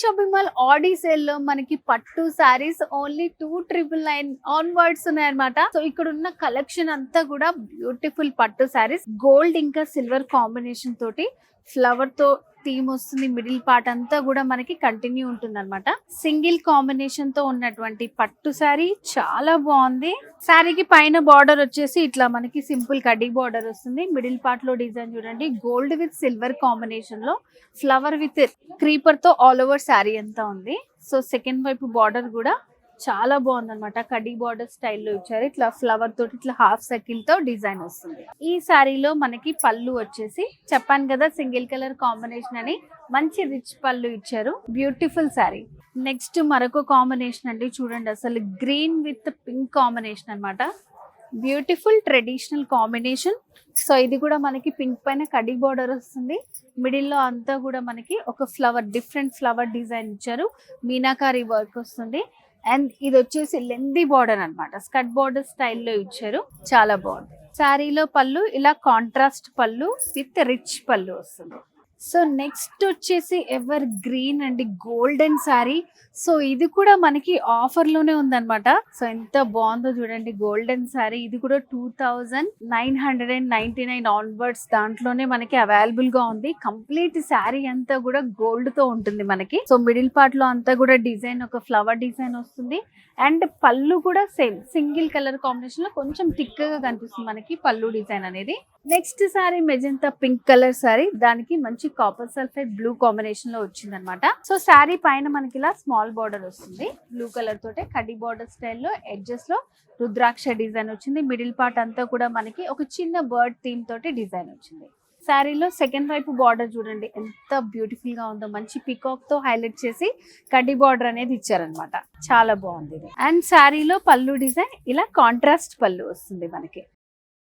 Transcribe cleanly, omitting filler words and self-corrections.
Shopping mall ఆడి sale లో మనకి పట్టు సారీస్ ఓన్లీ 2,999 ఆన్వర్డ్స్ ఉన్నాయన్నమాట. సో ఇక్కడ ఉన్న కలెక్షన్ అంతా కూడా బ్యూటిఫుల్ పట్టు సారీస్, గోల్డ్ ఇంకా సిల్వర్ కాంబినేషన్ తోటి ఫ్లవర్ తో థీమ్ వస్తుంది. మిడిల్ పార్ట్ అంతా కూడా మనకి కంటిన్యూ ఉంటుంది అనమాట. సింగిల్ కాంబినేషన్ తో ఉన్నటువంటి పట్టు శారీ చాలా బాగుంది. శారీకి పైన బార్డర్ వచ్చేసి ఇట్లా మనకి సింపుల్ కడ్డీ బార్డర్ వస్తుంది. మిడిల్ పార్ట్ లో డిజైన్ చూడండి, గోల్డ్ విత్ సిల్వర్ కాంబినేషన్ లో ఫ్లవర్ విత్ క్రీపర్ తో ఆల్ ఓవర్ శారీ అంతా ఉంది. సో సెకండ్ వైపు బార్డర్ కూడా చాలా బాగుంది అనమాట. కడ్డీ బార్డర్ స్టైల్లో ఇచ్చారు. ఇట్లా ఫ్లవర్ తోటి ఇట్లా హాఫ్ సర్కిల్ తో డిజైన్ వస్తుంది. ఈ శారీలో మనకి పళ్ళు వచ్చేసి చెప్పాను కదా సింగిల్ కలర్ కాంబినేషన్ అని, మంచి రిచ్ పళ్ళు ఇచ్చారు. బ్యూటిఫుల్ శారీ. నెక్స్ట్ మరొక కాంబినేషన్ అండి, చూడండి అసలు గ్రీన్ విత్ పింక్ కాంబినేషన్ అన్నమాట. Beautiful traditional combination. సో ఇది కూడా మనకి పింక్ పైన కడ్డీ బార్డర్ వస్తుంది. మిడిల్ లో అంతా కూడా మనకి ఒక ఫ్లవర్, డిఫరెంట్ ఫ్లవర్ డిజైన్ ఇచ్చారు. మీనాకారి వర్క్ వస్తుంది. అండ్ ఇది వచ్చేసి లెందీ బార్డర్ అన్నమాట, స్కర్ట్ బార్డర్ స్టైల్లో ఇచ్చారు. చాలా బాగుంది. శారీలో పళ్ళు ఇలా కాంట్రాస్ట్ పళ్ళు విత్ రిచ్ పళ్ళు వస్తుంది. సో నెక్స్ట్ వచ్చేసి ఎవర్ గ్రీన్ అండి, గోల్డెన్ శారీ. సో ఇది కూడా మనకి ఆఫర్ లోనే ఉందన్నమాట. సో ఎంత బాగుందో చూడండి, గోల్డెన్ శారీ. ఇది కూడా 2,999 ఆన్వర్డ్స్ దాంట్లోనే మనకి అవైలబుల్ గా ఉంది. కంప్లీట్ శారీ అంతా కూడా గోల్డ్ తో ఉంటుంది మనకి. సో మిడిల్ పార్ట్ లో అంతా కూడా డిజైన్ ఒక ఫ్లవర్ డిజైన్ వస్తుంది. అండ్ పళ్ళు కూడా సేమ్ సింగిల్ కలర్ కాంబినేషన్ లో కొంచెం థిక్ గా కనిపిస్తుంది మనకి పళ్ళు డిజైన్ అనేది. Next sorry magenta pink colour sorry, దానికి మంచి కాపర్ సల్ఫైడ్ బ్లూ కాంబినేషన్ లో వచ్చింది అనమాట. సో శారీ పైన మనకి ఇలా స్మాల్ బార్డర్ వస్తుంది బ్లూ కలర్ తోటే, కడ్డీ బార్డర్ స్టైల్లో ఎడ్జెస్ లో రుద్రాక్ష డిజైన్ వచ్చింది. మిడిల్ పార్ట్ అంతా కూడా మనకి ఒక చిన్న బర్డ్ థీమ్ తోటి డిజైన్ వచ్చింది. శారీలో సెకండ్ వైపు బార్డర్ చూడండి ఎంత బ్యూటిఫుల్ గా ఉందో, మంచి పికాక్ తో హైలైట్ చేసి కడ్డీ బార్డర్ అనేది ఇచ్చారనమాట. చాలా బాగుంది. అండ్ శారీలో పళ్ళు డిజైన్ ఇలా కాంట్రాస్ట్ పళ్ళు వస్తుంది మనకి.